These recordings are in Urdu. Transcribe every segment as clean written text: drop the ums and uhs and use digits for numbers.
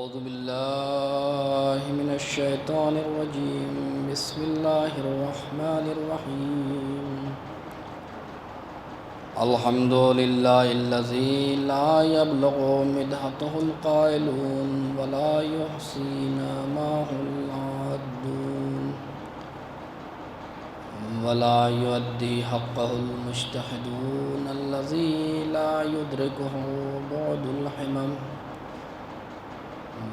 أعوذ بالله من الشيطان الرجيم. بسم الله الرحمن الرحيم. الحمد لله الذي لا يبلغ مدحته القائلون ولا يحصي نعمه العادون ولا يؤدي حقه المجتهدون الذي لا يدركه بعد الحمم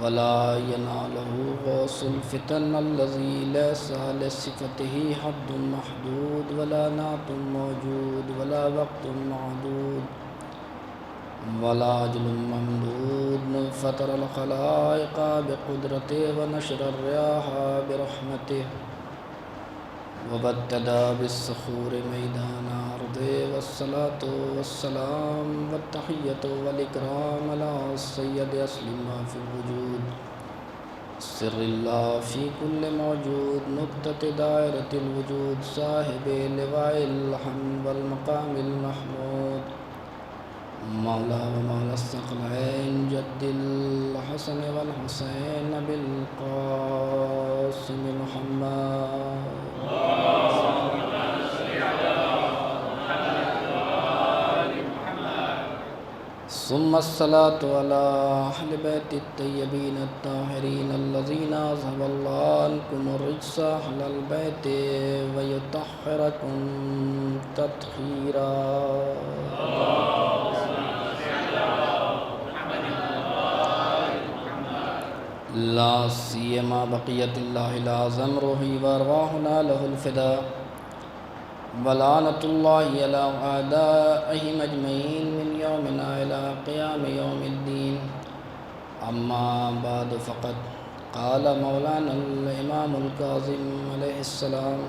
ولا يناله غوث الفتن الذي ليس لصفته حد محدود ولا نعت موجود ولا وقت معدود ولا أجل ممدود. فطر الخلائق بقدرته ونشر الرياح برحمته وابتدى بالصخور ميدان أرضه. والصلاة والسلام والتحية والإكرام على السيد أصل ما في الوجود سر الله في كل موجود نقطة دائرة الوجود صاحب لواء الحمد والمقام المحمود مولا ومولا الثقلين جد الحسن والحسين بالقاسم محمد ثم الصلاة على أهل بيت الطيبين الطاهرين الذين أذهب الله عنكم الرجس أهل البيت ويطهركم تطهيرا. لا سيما بقية الله الأعظم روحي وأرواحنا له الفداء ولعنة الله على أعدائهم أجمعين من يومنا إلى قيام يوم الدين. أما بعد فقد قال مولانا الإمام الكاظم عليه السلام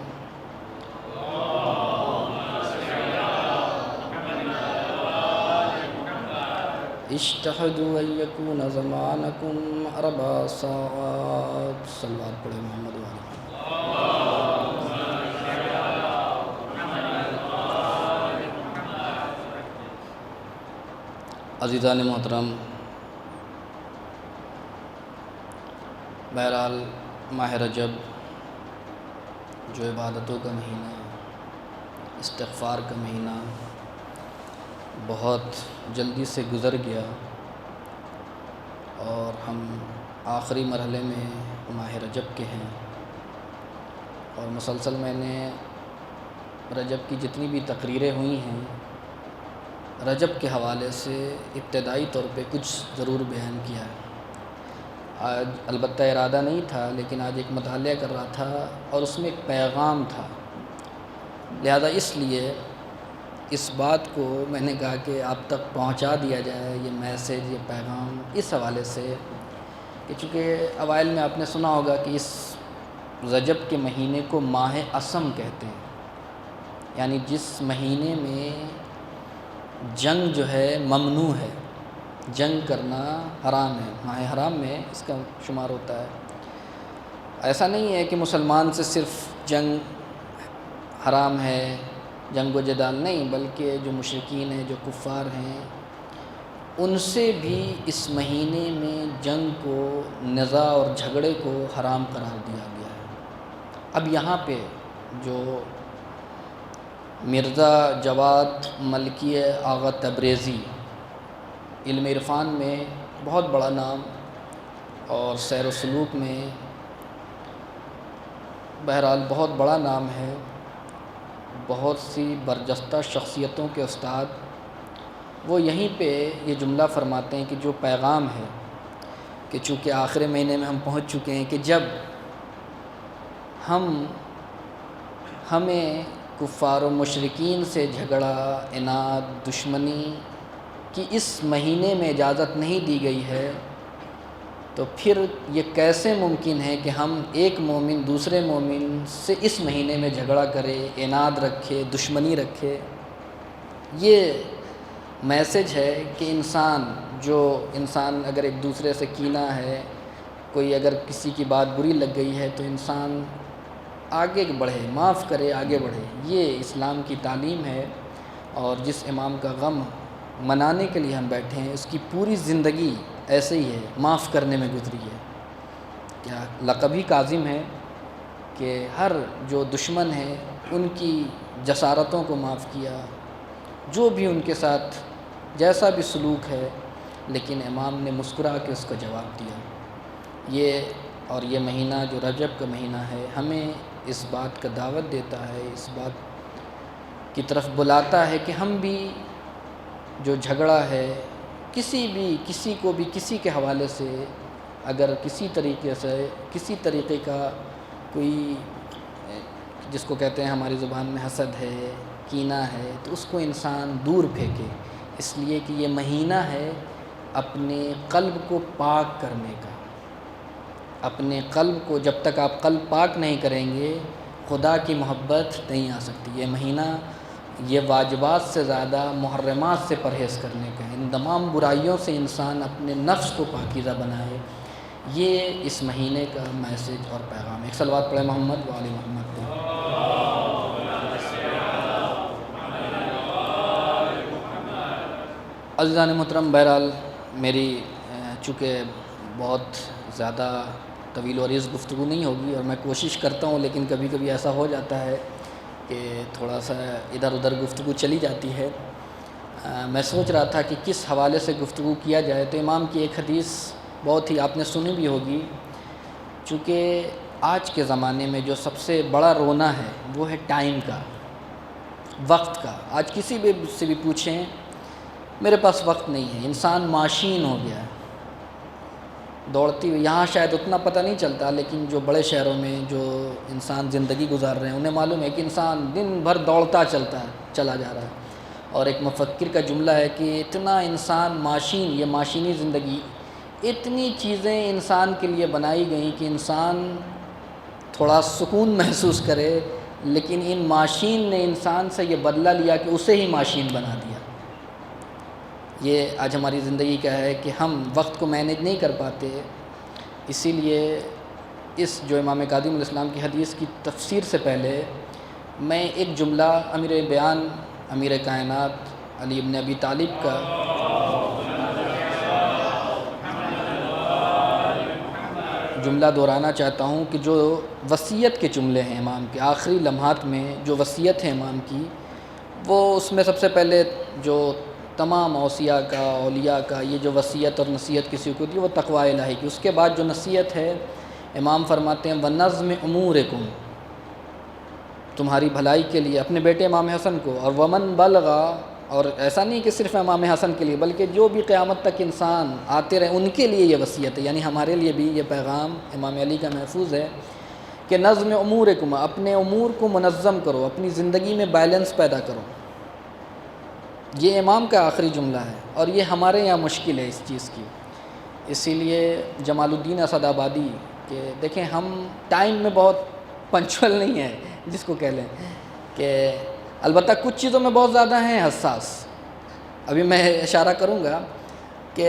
اجتهدوا أن يكون زمانكم 4 ساعات. صلوات پڑھیں محمد والے. عزیزان محترم، بہرحال ماہ رجب جو عبادتوں کا مہینہ، استغفار کا مہینہ بہت جلدی سے گزر گیا اور ہم آخری مرحلے میں ماہ رجب کے ہیں، اور مسلسل میں نے رجب کی جتنی بھی تقریریں ہوئی ہیں رجب کے حوالے سے ابتدائی طور پہ کچھ ضرور بیان کیا ہے. آج البتہ ارادہ نہیں تھا، لیکن آج ایک مطالعہ کر رہا تھا اور اس میں ایک پیغام تھا، لہذا اس لیے اس بات کو میں نے کہا کہ آپ تک پہنچا دیا جائے، یہ میسیج، یہ پیغام، اس حوالے سے کہ چونکہ اوائل میں آپ نے سنا ہوگا کہ اس رجب کے مہینے کو ماہ اسم کہتے ہیں، یعنی جس مہینے میں جنگ جو ہے ممنوع ہے، جنگ کرنا حرام ہے، ماہ حرام میں اس کا شمار ہوتا ہے. ایسا نہیں ہے کہ مسلمان سے صرف جنگ حرام ہے، جنگ و جدال نہیں، بلکہ جو مشرکین ہیں، جو کفار ہیں، ان سے بھی اس مہینے میں جنگ کو، نزاع اور جھگڑے کو حرام قرار دیا گیا ہے. اب یہاں پہ جو مرزا جواد ملکی آغا تبریزی، علم عرفان میں بہت بڑا نام اور سیر و سلوک میں بہرحال بہت بڑا نام ہے، بہت سی برجستہ شخصیتوں کے استاد، وہ یہیں پہ یہ جملہ فرماتے ہیں کہ جو پیغام ہے کہ چونکہ آخر مہینے میں ہم پہنچ چکے ہیں کہ جب ہمیں کفار و مشرکین سے جھگڑا، عناد، دشمنی کی اس مہینے میں اجازت نہیں دی گئی ہے، تو پھر یہ کیسے ممکن ہے کہ ہم ایک مومن دوسرے مومن سے اس مہینے میں جھگڑا کرے، عناد رکھے، دشمنی رکھے. یہ میسج ہے کہ انسان اگر ایک دوسرے سے کینہ ہے، کوئی اگر کسی کی بات بری لگ گئی ہے تو انسان آگے بڑھے، معاف کرے، آگے بڑھے. یہ اسلام کی تعلیم ہے، اور جس امام کا غم منانے کے لیے ہم بیٹھے ہیں اس کی پوری زندگی ایسے ہی ہے، معاف کرنے میں گزری ہے۔ کیا لقب ہی کاظم ہے کہ ہر جو دشمن ہے ان کی جسارتوں کو معاف کیا، جو بھی ان کے ساتھ جیسا بھی سلوک ہے، لیکن امام نے مسکرا کے اس کا جواب دیا۔ اور یہ مہینہ جو رجب کا مہینہ ہے ہمیں اس بات کا دعوت دیتا ہے، اس بات کی طرف بلاتا ہے کہ ہم بھی جو جھگڑا ہے کسی کو بھی کسی کے حوالے سے اگر کسی طریقے کا کوئی جس کو کہتے ہیں ہماری زبان میں حسد ہے، کینہ ہے، تو اس کو انسان دور پھینکے، اس لیے کہ یہ مہینہ ہے اپنے قلب کو پاک کرنے کا۔ اپنے قلب کو جب تک آپ قلب پاک نہیں کریں گے خدا کی محبت نہیں آ سکتی۔ یہ مہینہ یہ واجبات سے زیادہ محرمات سے پرہیز کرنے کا ہے، ان تمام برائیوں سے انسان اپنے نفس کو پاکیزہ بنائے۔ یہ اس مہینے کا میسج اور پیغام ہے۔ ایک صلوات پڑھیں محمد و آل محمد پہ۔ عزیزان محترم، بہرحال میری چونکہ بہت زیادہ طویل و عریض گفتگو نہیں ہوگی، اور میں کوشش کرتا ہوں، لیکن کبھی کبھی ایسا ہو جاتا ہے کہ تھوڑا سا ادھر ادھر گفتگو چلی جاتی ہے۔ میں سوچ رہا تھا کہ کس حوالے سے گفتگو کیا جائے، تو امام کی ایک حدیث بہت ہی آپ نے سنی بھی ہوگی، چونکہ آج کے زمانے میں جو سب سے بڑا رونا ہے وہ ہے ٹائم کا، وقت کا۔ آج کسی بھی سے بھی پوچھیں میرے پاس وقت نہیں ہے، انسان ماشین ہو گیا ہے دوڑتی ہوئی۔ یہاں شاید اتنا پتہ نہیں چلتا، لیکن جو بڑے شہروں میں جو انسان زندگی گزار رہے ہیں انہیں معلوم ہے کہ انسان دن بھر دوڑتا چلا جا رہا ہے۔ اور ایک مفکر کا جملہ ہے کہ اتنا انسان ماشین، یہ ماشینی زندگی، اتنی چیزیں انسان کے لیے بنائی گئیں کہ انسان تھوڑا سکون محسوس کرے، لیکن ان ماشین نے انسان سے یہ بدلہ لیا کہ اسے ہی ماشین بنا دیا۔ یہ آج ہماری زندگی کا ہے کہ ہم وقت کو مینیج نہیں کر پاتے، اسی لیے اس جو امام کاظم علیہ السلام کی حدیث کی تفسیر سے پہلے میں ایک جملہ امیر بیان، امیر کائنات علی ابن ابی طالب کا جملہ دہرانا چاہتا ہوں کہ جو وصیت کے جملے ہیں امام کے آخری لمحات میں جو وصیت ہے امام کی، وہ اس میں سب سے پہلے جو تمام اوصیاء کا، اولیاء کا یہ جو وصیت اور نصیحت کسی کو دی وہ تقوی الہی کی۔ اس کے بعد جو نصیحت ہے امام فرماتے ہیں وَنَظْمِ أُمُورِكُمْ، تمہاری بھلائی کے لیے اپنے بیٹے امام حسن کو، اور ومن بلغا، اور ایسا نہیں کہ صرف امام حسن کے لیے بلکہ جو بھی قیامت تک انسان آتے رہے ان کے لیے یہ وصیت ہے، یعنی ہمارے لیے بھی یہ پیغام امام علی کا محفوظ ہے کہ نظم امورکم، اپنے امور کو منظم کرو، اپنی زندگی میں بیلنس پیدا کرو۔ یہ امام کا آخری جملہ ہے، اور یہ ہمارے یہاں مشکل ہے اس چیز کی۔ اسی لیے جمال الدین اسد آبادی کہ دیکھیں ہم ٹائم میں بہت پنچول نہیں ہیں جس کو کہہ لیں، کہ البتہ کچھ چیزوں میں بہت زیادہ ہیں حساس۔ ابھی میں اشارہ کروں گا کہ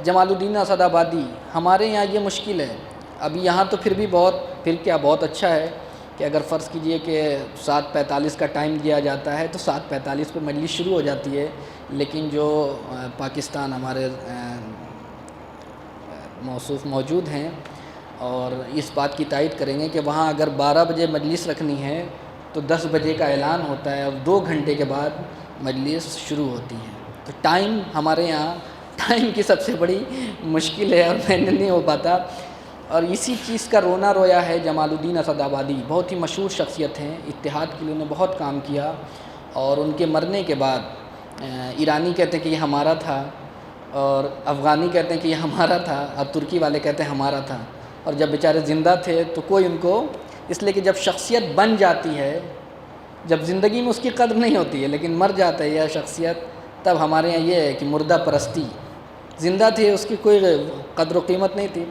جمال الدین اسد آبادی ہمارے یہاں یہ مشکل ہے۔ ابھی یہاں تو پھر بھی بہت اچھا ہے کہ اگر فرض کیجئے کہ 7:45 کا ٹائم دیا جاتا ہے تو 7:45 پہ مجلس شروع ہو جاتی ہے، لیکن جو پاکستان ہمارے موصوف موجود ہیں اور اس بات کی تائید کریں گے کہ وہاں اگر 12 بجے مجلس رکھنی ہے تو 10 بجے کا اعلان ہوتا ہے اور 2 گھنٹے کے بعد مجلس شروع ہوتی ہے۔ تو ٹائم ہمارے یہاں ٹائم کی سب سے بڑی مشکل ہے اور میں نہیں ہو پاتا، اور اسی چیز کا رونا رویا ہے جمال الدین اسد آبادی۔ بہت ہی مشہور شخصیت ہیں، اتحاد کے لیے انہوں نے بہت کام کیا، اور ان کے مرنے کے بعد ایرانی کہتے ہیں کہ یہ ہمارا تھا، اور افغانی کہتے ہیں کہ یہ ہمارا تھا، اور ترکی والے کہتے ہیں ہمارا تھا، اور جب بیچارے زندہ تھے تو کوئی ان کو، اس لیے کہ جب شخصیت بن جاتی ہے، جب زندگی میں اس کی قدر نہیں ہوتی ہے لیکن مر جاتا ہے یہ شخصیت، تب ہمارے یہاں یہ ہے کہ مردہ پرستی، زندہ تھے اس کی کوئی قدر و قیمت نہیں تھی۔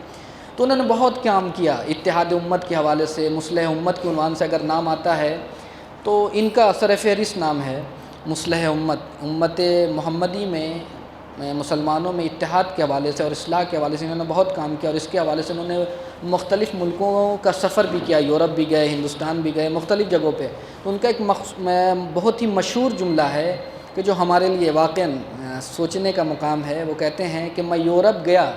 تو انہوں نے بہت کام کیا اتحاد امت کے حوالے سے، مصلح امت کے عنوان سے اگر نام آتا ہے تو ان کا سر فہرست نام ہے مصلح امت۔ امت محمدی میں مسلمانوں میں اتحاد کے حوالے سے اور اصلاح کے حوالے سے انہوں نے بہت کام کیا، اور اس کے حوالے سے انہوں نے مختلف ملکوں کا سفر بھی کیا، یورپ بھی گئے، ہندوستان بھی گئے، مختلف جگہوں پہ۔ تو ان کا ایک بہت ہی مشہور جملہ ہے کہ جو ہمارے لیے واقعاً سوچنے کا مقام ہے۔ وہ کہتے ہیں کہ میں یورپ گیا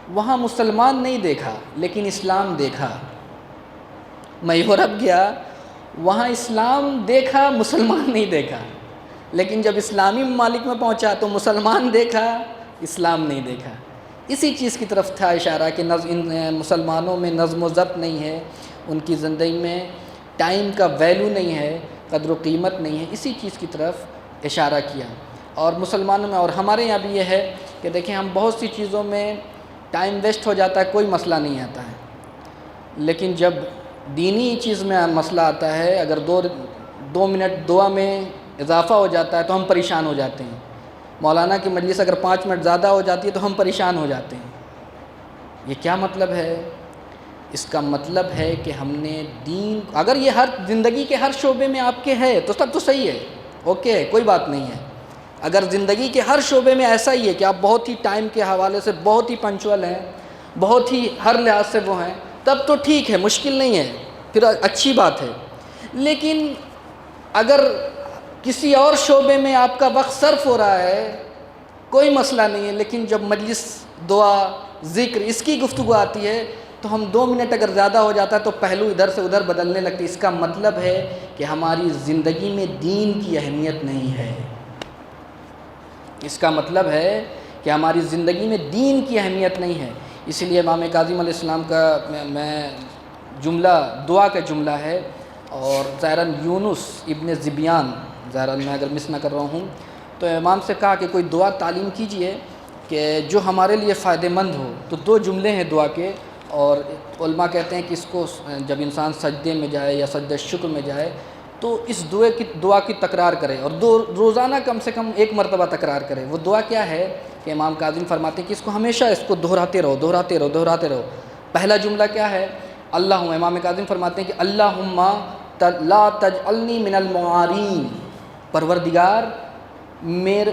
وہاں مسلمان نہیں دیکھا لیکن اسلام دیکھا۔ میں یورپ گیا، وہاں اسلام دیکھا، مسلمان نہیں دیکھا، لیکن جب اسلامی ممالک میں پہنچا تو مسلمان دیکھا، اسلام نہیں دیکھا۔ اسی چیز کی طرف تھا اشارہ کہ ان مسلمانوں میں نظم و ضبط نہیں ہے، ان کی زندگی میں ٹائم کا ویلیو نہیں ہے، قدر و قیمت نہیں ہے، اسی چیز کی طرف اشارہ کیا۔ اور مسلمانوں میں اور ہمارے یہاں بھی یہ ہے کہ دیکھیں ہم بہت سی چیزوں میں ٹائم ویسٹ ہو جاتا ہے، کوئی مسئلہ نہیں آتا ہے، لیکن جب دینی چیز میں مسئلہ آتا ہے، اگر دو منٹ دعا میں اضافہ ہو جاتا ہے تو ہم پریشان ہو جاتے ہیں۔ مولانا کی مجلس اگر 5 منٹ زیادہ ہو جاتی ہے تو ہم پریشان ہو جاتے ہیں۔ یہ کیا مطلب ہے؟ اس کا مطلب ہے کہ ہم نے دین، اگر یہ ہر زندگی کے ہر شعبے میں آپ کے ہے تو سب تو صحیح ہے، اوکے، کوئی بات نہیں ہے۔ اگر زندگی کے ہر شعبے میں ایسا ہی ہے کہ آپ بہت ہی ٹائم کے حوالے سے بہت ہی پنچول ہیں، بہت ہی ہر لحاظ سے وہ ہیں، تب تو ٹھیک ہے، مشکل نہیں ہے، پھر اچھی بات ہے۔ لیکن اگر کسی اور شعبے میں آپ کا وقت صرف ہو رہا ہے، کوئی مسئلہ نہیں ہے، لیکن جب مجلس، دعا، ذکر، اس کی گفتگو آتی ہے تو ہم 2 منٹ اگر زیادہ ہو جاتا ہے تو پہلو ادھر سے ادھر بدلنے لگتے۔ اس کا مطلب ہے کہ ہماری زندگی میں دین کی اہمیت نہیں ہے۔ اس کا مطلب ہے کہ ہماری زندگی میں دین کی اہمیت نہیں ہے۔ اسی لیے امام کاظم علیہ السلام کا میں جملہ، دعا کا جملہ ہے، اور ظاہراً یونس ابن ذبیان، ظاہراً میں اگر مس نہ کر رہا ہوں، تو امام سے کہا کہ کوئی دعا تعلیم کیجئے کہ جو ہمارے لیے فائدہ مند ہو۔ تو 2 جملے ہیں دعا کے، اور علماء کہتے ہیں کہ اس کو جب انسان سجدے میں جائے یا سجدہ شکر میں جائے تو اس دعا کی تکرار کرے، اور روزانہ کم سے کم 1 مرتبہ تکرار کرے۔ وہ دعا کیا ہے کہ امام کاظم فرماتے ہیں کہ اس کو ہمیشہ اس کو دہراتے رہو۔ پہلا جملہ کیا ہے؟ اللہم، امام کاظم فرماتے ہیں کہ اللہم لا تجعلنی من المعارین، پروردگار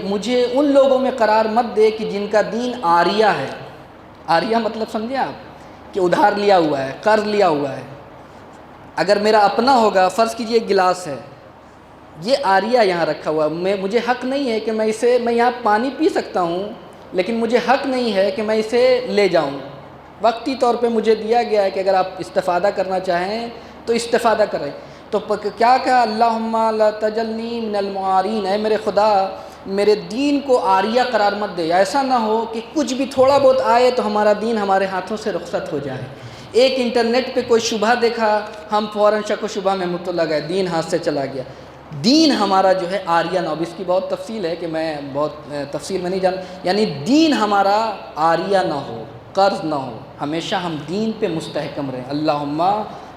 مجھے ان لوگوں میں قرار مت دے کہ جن کا دین عاریہ ہے۔ عاریہ مطلب سمجھے آپ؟ کہ ادھار لیا ہوا ہے، قرض لیا ہوا ہے۔ اگر میرا اپنا ہوگا، فرض کیجئے ایک گلاس ہے، یہ عاریہ یہاں رکھا ہوا ہے، مجھے حق نہیں ہے کہ میں یہاں پانی پی سکتا ہوں، لیکن مجھے حق نہیں ہے کہ میں اسے لے جاؤں۔ وقتی طور پہ مجھے دیا گیا ہے کہ اگر آپ استفادہ کرنا چاہیں تو استفادہ کریں۔ تو کیا کہا؟ اللہم لا تجعلنی من المعارین، اے میرے خدا میرے دین کو عاریہ قرار مت دے۔ ایسا نہ ہو کہ کچھ بھی تھوڑا بہت آئے تو ہمارا دین ہمارے ہاتھوں سے رخصت ہو جائے۔ ایک انٹرنیٹ پہ کوئی شبہ دیکھا، ہم فوراً شک و شبہ میں مبتلا گئے، دین ہاتھ سے چلا گیا۔ دین ہمارا جو ہے عاریہ نہ ہو، اس کی بہت تفصیل ہے کہ میں بہت تفصیل میں نہیں جان، یعنی دین ہمارا عاریہ نہ ہو، قرض نہ ہو، ہمیشہ ہم دین پہ مستحکم رہیں۔ اللہم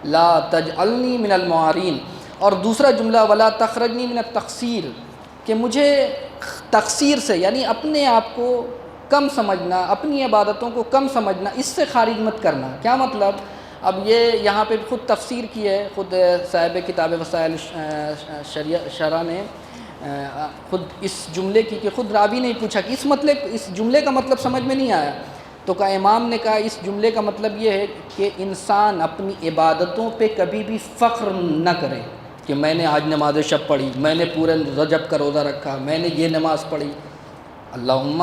لا تجعلنی من المعارین۔ اور دوسرا جملہ ولا تخرجنی من التقصیر، کہ مجھے تقصیر سے، یعنی اپنے آپ کو کم سمجھنا، اپنی عبادتوں کو کم سمجھنا، اس سے خارج مت کرنا۔ کیا مطلب؟ اب یہ یہاں پہ خود تفسیر کی ہے، خود صاحب کتاب وسائل شرح نے خود اس جملے کی، کہ خود راوی نے پوچھا کہ اس جملے کا مطلب سمجھ میں نہیں آیا، تو امام نے کہا اس جملے کا مطلب یہ ہے کہ انسان اپنی عبادتوں پہ کبھی بھی فخر نہ کرے کہ میں نے آج نماز شب پڑھی، میں نے پورے رجب کا روزہ رکھا، میں نے یہ نماز پڑھی۔ اللہم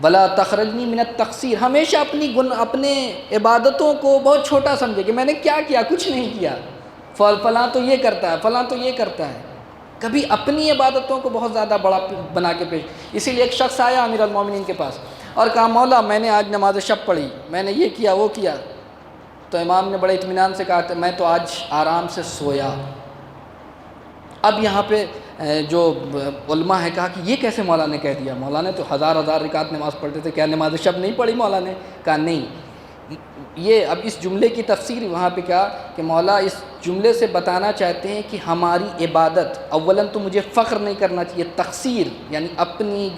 ولا تخرجنی من التقصیر، ہمیشہ اپنے عبادتوں کو بہت چھوٹا سمجھے کہ میں نے کیا کیا، کچھ نہیں کیا، فلاں تو یہ کرتا ہے، فلاں تو یہ کرتا ہے، کبھی اپنی عبادتوں کو بہت زیادہ بڑا بنا کے پیش۔ اسی لیے ایک شخص آیا امیر المومنین کے پاس اور کہا مولا میں نے آج نماز شب پڑھی، میں نے یہ کیا وہ کیا، تو امام نے بڑے اطمینان سے کہا کہ میں تو آج آرام سے سویا۔ اب یہاں پہ جو علماء ہے کہا کہ یہ کیسے مولا نے کہہ دیا، مولا نے تو ہزار رکعت نماز پڑھتے تھے، کیا نماز شب نہیں پڑھی مولا نے؟ کہا نہیں۔ یہ اب اس جملے کی تفسیر وہاں پہ کیا کہ مولا اس جملے سے بتانا چاہتے ہیں کہ ہماری عبادت اولاً تو مجھے فخر نہیں کرنا چاہیے، تقصیر یعنی اپنی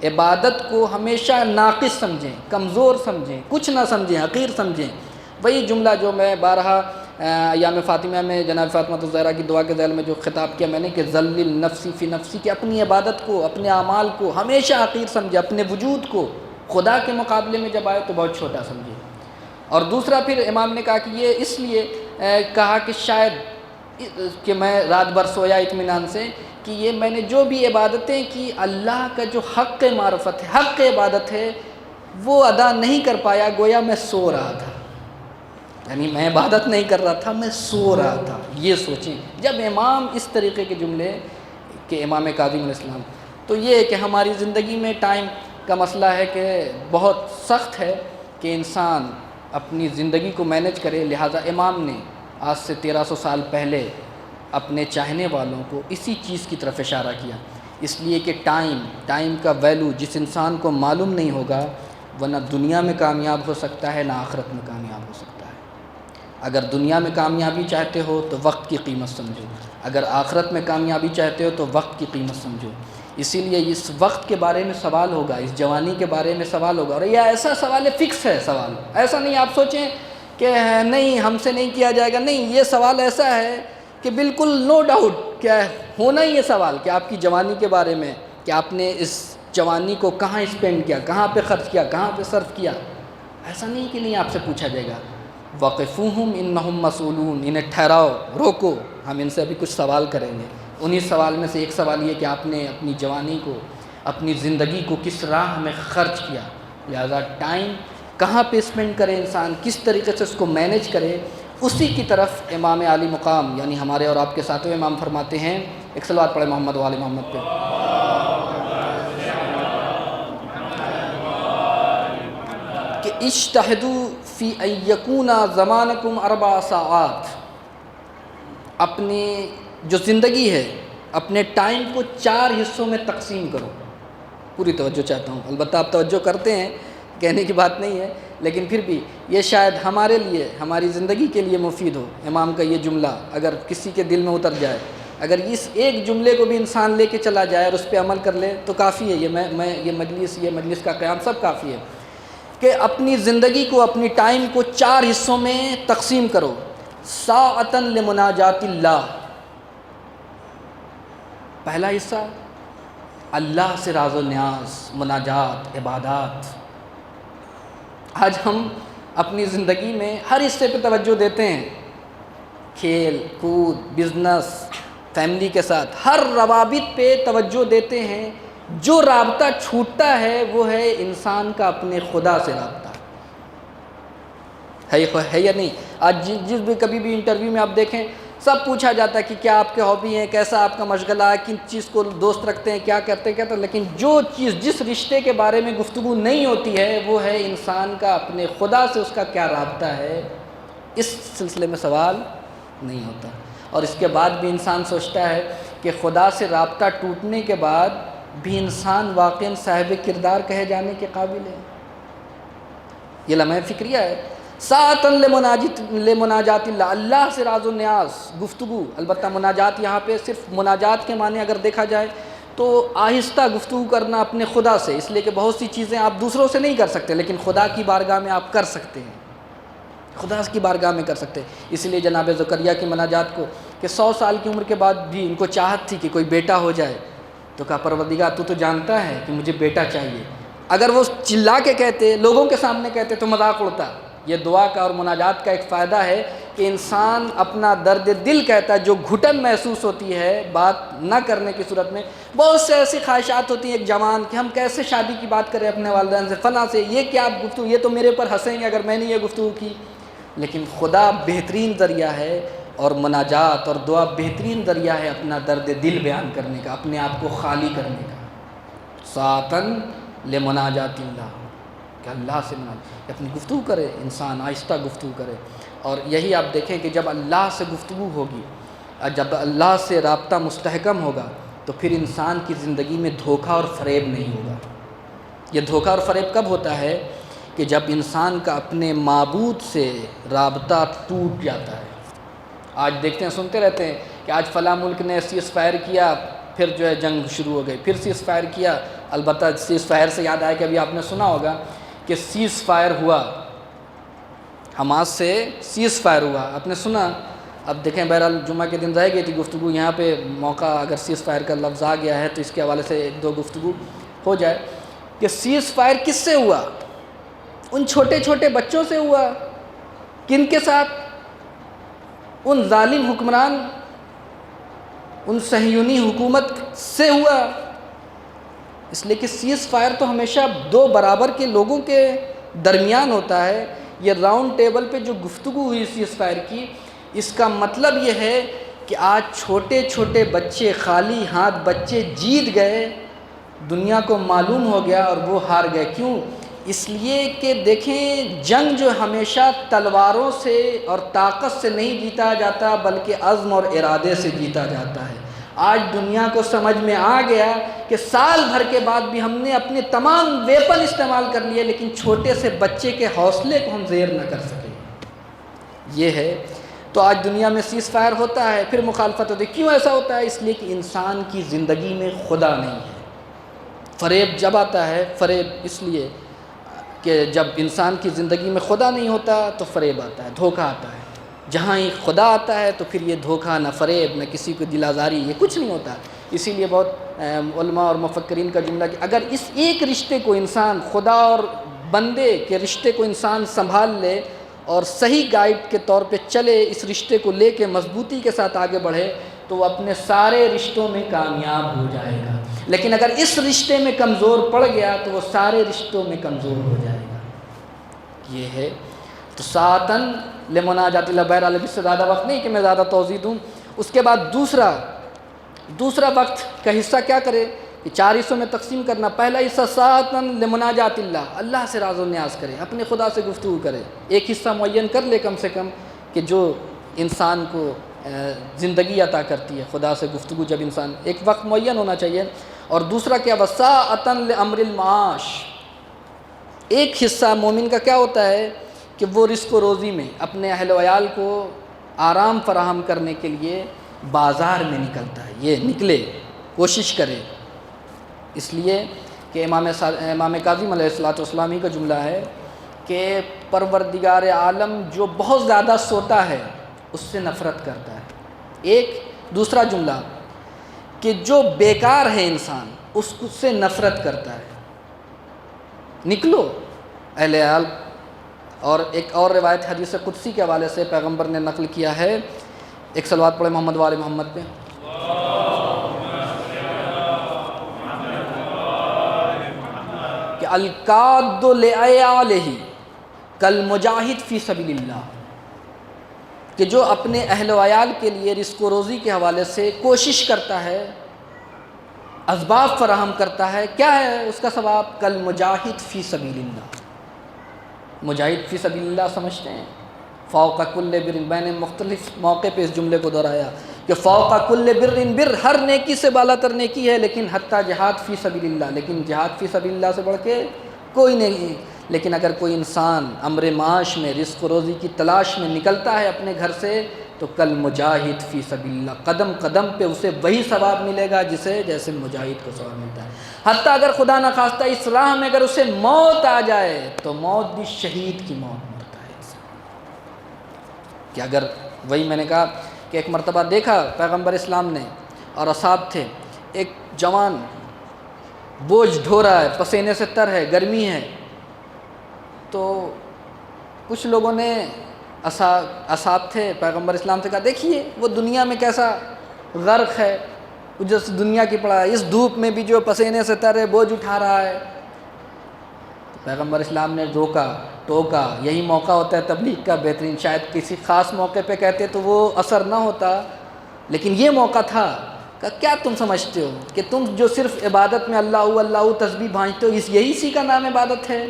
عبادت کو ہمیشہ ناقص سمجھیں، کمزور سمجھیں، کچھ نہ سمجھیں، حقیر سمجھیں۔ وہی جملہ جو میں بارہا ایام فاطمہ میں جناب فاطمہ الزہرا کی دعا کے ذیل میں جو خطاب کیا میں نے کہ ذلل نفسی فی نفسی، کہ اپنی عبادت کو، اپنے اعمال کو ہمیشہ حقیر سمجھے، اپنے وجود کو خدا کے مقابلے میں جب آئے تو بہت چھوٹا سمجھے۔ اور دوسرا پھر امام نے کہا کہ یہ اس لیے کہا کہ شاید کہ میں رات بھر سویا اطمینان سے، کہ یہ میں نے جو بھی عبادتیں کی اللہ کا جو حق معرفت ہے، حق عبادت ہے، وہ ادا نہیں کر پایا، گویا میں سو رہا تھا، یعنی میں عبادت نہیں کر رہا تھا، میں سو رہا تھا۔ یہ سوچیں جب امام اس طریقے کے جملے کہ امام کاظم علیہ السلام، تو یہ ہے کہ ہماری زندگی میں ٹائم کا مسئلہ ہے کہ بہت سخت ہے کہ انسان اپنی زندگی کو مینج کرے، لہٰذا امام نے آج سے 1300 سال پہلے اپنے چاہنے والوں کو اسی چیز کی طرف اشارہ کیا، اس لیے کہ ٹائم کا ویلیو جس انسان کو معلوم نہیں ہوگا وہ نہ دنیا میں کامیاب ہو سکتا ہے نہ آخرت میں کامیاب ہو سکتا ہے۔ اگر دنیا میں کامیابی چاہتے ہو تو وقت کی قیمت سمجھو، اگر آخرت میں کامیابی چاہتے ہو تو وقت کی قیمت سمجھو۔ اسی لیے اس وقت کے بارے میں سوال ہوگا، اس جوانی کے بارے میں سوال ہوگا، اور یہ ایسا سوال ہے، فکس ہے سوال، ایسا نہیں آپ سوچیں کہ نہیں ہم سے نہیں کیا جائے گا، نہیں، یہ سوال ایسا ہے کہ بالکل نو ڈاؤٹ کیا ہونا ہی یہ سوال کہ آپ کی جوانی کے بارے میں، کہ آپ نے اس جوانی کو کہاں اسپینڈ کیا، کہاں پہ خرچ کیا، کہاں پہ صرف کیا۔ ایسا نہیں کہ نہیں آپ سے پوچھا جائے گا۔ وقفوہم انہم مسئولون، انہیں ٹھہراؤ، روکو، ہم ان سے ابھی کچھ سوال کریں گے۔ انہی سوال میں سے ایک سوال یہ کہ آپ نے اپنی جوانی کو، اپنی زندگی کو کس راہ میں خرچ کیا، لہذا ٹائم کہاں پہ اسپینڈ کرے انسان، کس طریقے سے اس کو مینج کرے، اسی کی طرف امام عالی مقام یعنی ہمارے اور آپ کے ساتھوں امام فرماتے ہیں۔ ایک صلوات پڑھے محمد و آل محمد پہ۔ کہ اجتہدوا فی ان یکون زمانکم 4 ساعات، اپنی جو زندگی ہے اپنے ٹائم کو 4 حصوں میں تقسیم کرو۔ پوری توجہ چاہتا ہوں، البتہ آپ توجہ کرتے ہیں، کہنے کی بات نہیں ہے، لیکن پھر بھی یہ شاید ہمارے لیے، ہماری زندگی کے لیے مفید ہو۔ امام کا یہ جملہ اگر کسی کے دل میں اتر جائے، اگر اس ایک جملے کو بھی انسان لے کے چلا جائے اور اس پہ عمل کر لے تو کافی ہے۔ یہ مجلس کا قیام سب کافی ہے کہ اپنی زندگی کو، اپنی ٹائم کو 4 حصوں میں تقسیم کرو۔ ساعۃ لمناجات اللہ، پہلا حصہ اللہ سے راز و نیاز، مناجات، عبادات۔ آج ہم اپنی زندگی میں ہر حصے پہ توجہ دیتے ہیں، کھیل کود، بزنس، فیملی کے ساتھ، ہر روابط پہ توجہ دیتے ہیں۔ جو رابطہ چھوٹتا ہے وہ ہے انسان کا اپنے خدا سے رابطہ، ہے یا نہیں؟ آج جس بھی کبھی بھی انٹرویو میں آپ دیکھیں، سب پوچھا جاتا ہے کہ کیا آپ کے ہابی ہیں، کیسا آپ کا مشغلہ ہے، کن چیز کو دوست رکھتے ہیں، کیا کرتے ہیں، لیکن جو چیز، جس رشتے کے بارے میں گفتگو نہیں ہوتی ہے وہ ہے انسان کا اپنے خدا سے اس کا کیا رابطہ ہے۔ اس سلسلے میں سوال نہیں ہوتا، اور اس کے بعد بھی انسان سوچتا ہے کہ خدا سے رابطہ ٹوٹنے کے بعد بھی انسان واقعاً صاحب کردار کہے جانے کے قابل ہے۔ یہ لمحہ فکریہ ہے۔ ساعۃ لمناجات اللہ، اللہ سے راز و نیاز، گفتگو۔ البتہ مناجات یہاں پہ صرف مناجات کے معنی اگر دیکھا جائے تو آہستہ گفتگو کرنا اپنے خدا سے، اس لیے کہ بہت سی چیزیں آپ دوسروں سے نہیں کر سکتے لیکن خدا کی بارگاہ میں آپ کر سکتے ہیں، خدا کی بارگاہ میں کر سکتے ہیں۔ اس لیے جناب زکریا کی مناجات کو کہ 100 سال کی عمر کے بعد بھی ان کو چاہت تھی کہ کوئی بیٹا ہو جائے، تو کہا پروردگار تو جانتا ہے کہ مجھے بیٹا چاہیے۔ اگر وہ چلا کے کہتے، لوگوں کے سامنے کہتے تو مذاق اڑتا۔ یہ دعا کا اور مناجات کا ایک فائدہ ہے کہ انسان اپنا درد دل کہتا ہے، جو گھٹن محسوس ہوتی ہے بات نہ کرنے کی صورت میں۔ بہت سے ایسی خواہشات ہوتی ہیں ایک جوان کہ ہم کیسے شادی کی بات کریں اپنے والدین سے، فلاں سے، یہ کیا گفتگو، یہ تو میرے پر ہنسیں گے اگر میں نے یہ گفتگو کی۔ لیکن خدا بہترین ذریعہ ہے، اور مناجات اور دعا بہترین ذریعہ ہے اپنا درد دل بیان کرنے کا، اپنے آپ کو خالی کرنے کا۔ ساعتاً لمناجات اللہ، کہ اللہ سے اپنی گفتگو کرے، انسان آہستہ گفتگو کرے۔ اور یہی آپ دیکھیں کہ جب اللہ سے گفتگو ہوگی، جب اللہ سے رابطہ مستحکم ہوگا تو پھر انسان کی زندگی میں دھوکہ اور فریب نہیں ہوگا۔ یہ دھوکہ اور فریب کب ہوتا ہے؟ کہ جب انسان کا اپنے معبود سے رابطہ ٹوٹ جاتا ہے۔ آج دیکھتے ہیں، سنتے رہتے ہیں کہ آج فلاں ملک نے سیز فائر کیا، پھر جو ہے جنگ شروع ہو گئی، پھر سیز فائر کیا۔ البتہ سیز فائر سے یاد آیا کہ ابھی آپ نے سنا ہوگا کہ سیز فائر ہوا، حماس سے سیز فائر ہوا، آپ نے سنا۔ اب دیکھیں، بہرحال جمعہ کے دن رہ گئی تھی گفتگو، یہاں پہ موقع اگر سیز فائر کا لفظ آ گیا ہے تو اس کے حوالے سے 1-2 گفتگو ہو جائے کہ سیز فائر کس سے ہوا؟ ان چھوٹے چھوٹے بچوں سے ہوا۔ کن کے ساتھ؟ ان ظالم حکمران، ان صہیونی حکومت سے ہوا۔ اس لیے کہ سیز فائر تو ہمیشہ دو برابر کے لوگوں کے درمیان ہوتا ہے. یہ راؤنڈ ٹیبل پہ جو گفتگو ہوئی سیز فائر کی، اس کا مطلب یہ ہے کہ آج چھوٹے چھوٹے بچے، خالی ہاتھ بچے جیت گئے، دنیا کو معلوم ہو گیا اور وہ ہار گئے. کیوں؟ اس لیے کہ دیکھیں، جنگ جو ہمیشہ تلواروں سے اور طاقت سے نہیں جیتا جاتا بلکہ عزم اور ارادے سے جیتا جاتا ہے. آج دنیا کو سمجھ میں آ گیا کہ سال بھر کے بعد بھی ہم نے اپنے تمام ویپن استعمال کر لیے لیکن چھوٹے سے بچے کے حوصلے کو ہم زیر نہ کر سکے. یہ ہے. تو آج دنیا میں سیز فائر ہوتا ہے، پھر مخالفت ہوتی ہے. کیوں ایسا ہوتا ہے؟ اس لیے کہ انسان کی زندگی میں خدا نہیں ہے. فریب جب آتا ہے، فریب اس لیے کہ جب انسان کی زندگی میں خدا نہیں ہوتا تو فریب آتا ہے، دھوکہ آتا ہے. جہاں ہی خدا آتا ہے تو پھر یہ دھوکہ، نہ فریب، نہ کسی کو دل آزاری، یہ کچھ نہیں ہوتا. اسی لیے بہت علماء اور مفکرین کا جملہ کہ اگر اس ایک رشتے کو انسان، خدا اور بندے کے رشتے کو انسان سنبھال لے اور صحیح گائیڈ کے طور پہ چلے، اس رشتے کو لے کے مضبوطی کے ساتھ آگے بڑھے تو وہ اپنے سارے رشتوں میں کامیاب ہو جائے گا. لیکن اگر اس رشتے میں کمزور پڑ گیا تو وہ سارے رشتوں میں کمزور ہو جائے گا. یہ ہے. تو ساعتاً لمناجات اللہ. بہرحال ابھی سے زیادہ وقت نہیں کہ میں زیادہ توضیح دوں. اس کے بعد دوسرا وقت کا حصہ کیا کرے کہ 4 حصوں میں تقسیم کرنا. پہلا حصہ ساعتاً لمناجات اللہ، اللہ سے راز و نیاز کرے، اپنے خدا سے گفتگو کرے. ایک حصہ معین کر لے کم سے کم کہ جو انسان کو زندگی عطا کرتی ہے. خدا سے گفتگو جب انسان، ایک وقت معین ہونا چاہیے. اور دوسرا کیا؟ وساعتاً لامر المعاش. ایک حصہ مومن کا کیا ہوتا ہے کہ وہ رزق و روزی میں اپنے اہل و عیال کو آرام فراہم کرنے کے لیے بازار میں نکلتا ہے. یہ نکلے، کوشش کرے. اس لیے کہ امام کاظم علیہ السلام ہی کا جملہ ہے کہ پروردگار عالم جو بہت زیادہ سوتا ہے اس سے نفرت کرتا ہے. ایک دوسرا جملہ کہ جو بیکار ہے انسان اس سے نفرت کرتا ہے. نکلو اہل عیال. اور ایک اور روایت حدیث قدسی کے حوالے سے پیغمبر نے نقل کیا ہے. ایک صلوات پڑھے محمد وآل محمد پہ. کہ القاد لعیالہ کالمجاہد فی سبیل اللہ. کہ جو اپنے اہل و عیال کے لیے رزق و روزی کے حوالے سے کوشش کرتا ہے، اسباب فراہم کرتا ہے، کیا ہے اس کا ثواب؟ کالمجاہد فی سبیل اللہ. مجاہد فی سبیل اللہ سمجھتے ہیں؟ فوق کل بر. میں نے مختلف موقع پہ اس جملے کو دہرایا کہ فوق کل بر بر، ہر نیکی سے بالا تر نیکی ہے، لیکن حتیٰ جہاد فی سبیل اللہ. لیکن جہاد فی سبیل اللہ سے بڑھ کے کوئی نہیں. لیکن اگر کوئی انسان امر معاش میں، رزق و روزی کی تلاش میں نکلتا ہے اپنے گھر سے تو کل مجاہد فی سبیل اللہ، قدم قدم پہ اسے وہی ثواب ملے گا جیسے مجاہد کو ثواب ملتا ہے. حتیٰ اگر خدا نخواستہ اس راہ میں اگر اسے موت آ جائے تو موت بھی شہید کی موت مرتا ہے انسان. کہ اگر وہی میں نے کہا کہ ایک مرتبہ دیکھا پیغمبر اسلام نے اور اصحاب تھے، ایک جوان بوجھ ڈھو رہا ہے، پسینے سے تر ہے، گرمی ہے. تو کچھ لوگوں نے اصحاب تھے پیغمبر اسلام سے کہا دیکھیے وہ دنیا میں کیسا غرق ہے، جس دنیا کی پڑا ہے، اس دھوپ میں بھی جو پسینے سے تر ہے، بوجھ اٹھا رہا ہے. تو پیغمبر اسلام نے روکا ٹوکا. یہی موقع ہوتا ہے تبلیغ کا بہترین. شاید کسی خاص موقع پہ کہتے تو وہ اثر نہ ہوتا، لیکن یہ موقع تھا کہ کیا تم سمجھتے ہو کہ تم جو صرف عبادت میں اللہ تسبیح بھانجتے ہو، یہی اسی کا نام عبادت ہے؟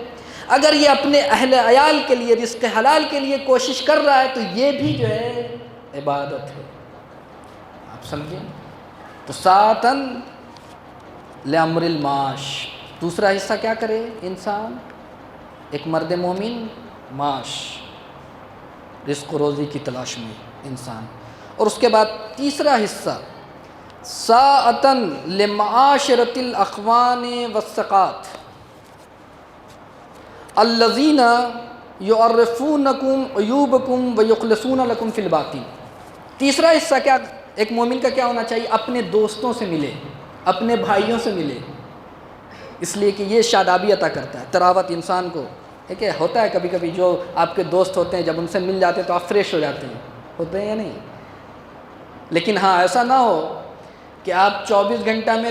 اگر یہ اپنے اہل عیال کے لیے، رزق حلال کے لیے کوشش کر رہا ہے تو یہ بھی جو ہے عبادت ہے. آپ سمجھیں؟ تو ساعتاً لامر المعاش. دوسرا حصہ کیا کرے انسان؟ ایک مرد مومن معاش، رزق و روزی کی تلاش میں انسان. اور اس کے بعد تیسرا حصہ ساعتاً لمعاشرۃ الاخوان والثقات الذین یعرفونکم عیوبکم ویخلصون لکم فی الباطن. تیسرا حصہ کیا ایک مومن کا کیا ہونا چاہیے؟ اپنے دوستوں سے ملے، اپنے بھائیوں سے ملے. اس لیے کہ یہ شادابی عطا کرتا ہے، تراوت انسان کو. ٹھیک ہے، ہوتا ہے کبھی کبھی جو آپ کے دوست ہوتے ہیں جب ان سے مل جاتے ہیں تو آپ فریش ہو جاتے ہیں، ہوتے ہیں یا نہیں؟ لیکن ہاں ایسا نہ ہو کہ آپ 24 گھنٹہ میں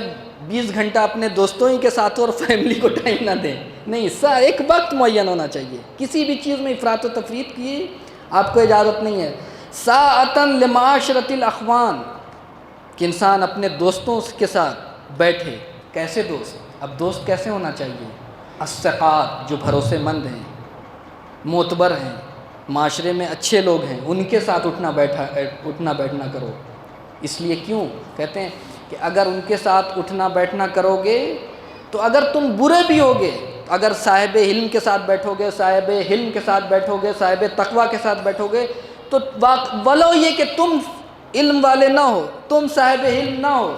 20 گھنٹہ اپنے دوستوں ہی کے ساتھ اور فیملی کو ٹائم نہ دیں. نہیں، ایک وقت معین ہونا چاہیے. کسی بھی چیز میں افراط و تفریط کی آپ کو اجازت نہیں ہے. ساعتاً لمعاشرۃ الاخوان، کہ انسان اپنے دوستوں کے ساتھ بیٹھے. کیسے دوست؟ اب دوست کیسے ہونا چاہیے؟ الثقات، جو بھروسے مند ہیں، معتبر ہیں، معاشرے میں اچھے لوگ ہیں، ان کے ساتھ اٹھنا بیٹھنا کرو. اس لیے کیوں کہتے ہیں کہ اگر ان کے ساتھ اٹھنا بیٹھنا کرو گے تو اگر تم برے بھی ہوگے، اگر صاحب علم کے ساتھ بیٹھو گے، صاحب حلم کے ساتھ بیٹھو گے، صاحب تقویٰ کے ساتھ بیٹھو گے، تو ولو یہ کہ تم علم والے نہ ہو، تم صاحب علم نہ ہو،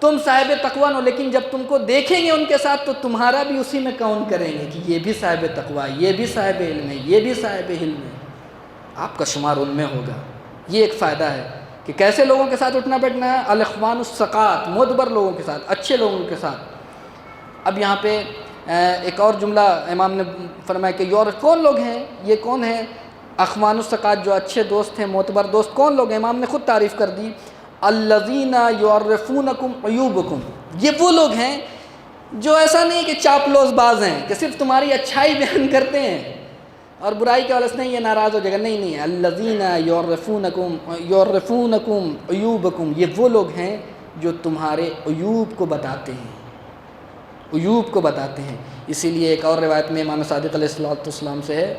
تم صاحب تقویٰ نہ ہو، لیکن جب تم کو دیکھیں گے ان کے ساتھ تو تمہارا بھی اسی میں کاؤنٹ کریں گے کہ یہ بھی صاحب تقویٰ، یہ بھی صاحب علم ہے، یہ بھی صاحب علم ہے. آپ کا شمار ان میں ہوگا. یہ ایک فائدہ ہے کہ کیسے لوگوں کے ساتھ اٹھنا بیٹھنا ہے. الاخوان الثقات، معتبر لوگوں کے ساتھ، اچھے لوگوں کے ساتھ. اب یہاں پہ ایک اور جملہ امام نے فرمایا کہ کون لوگ ہیں، یہ کون ہیں اخوان الثقات، جو اچھے دوست ہیں، معتبر دوست کون لوگ ہیں؟ امام نے خود تعریف کر دی. الذین یعرفونکم عیوبکم، یہ وہ لوگ ہیں جو ایسا نہیں کہ چاپلوس باز ہیں کہ صرف تمہاری اچھائی بیان کرتے ہیں اور برائی کے والے سے نہیں یہ ناراض ہو جائے گا. نہیں. الذین یعرفونکم عیوبکم، یہ وہ لوگ ہیں جو تمہارے عیوب کو بتاتے ہیں، عیوب کو بتاتے ہیں. اسی لیے ایک اور روایت میں امام صادق علیہ السلام سے ہے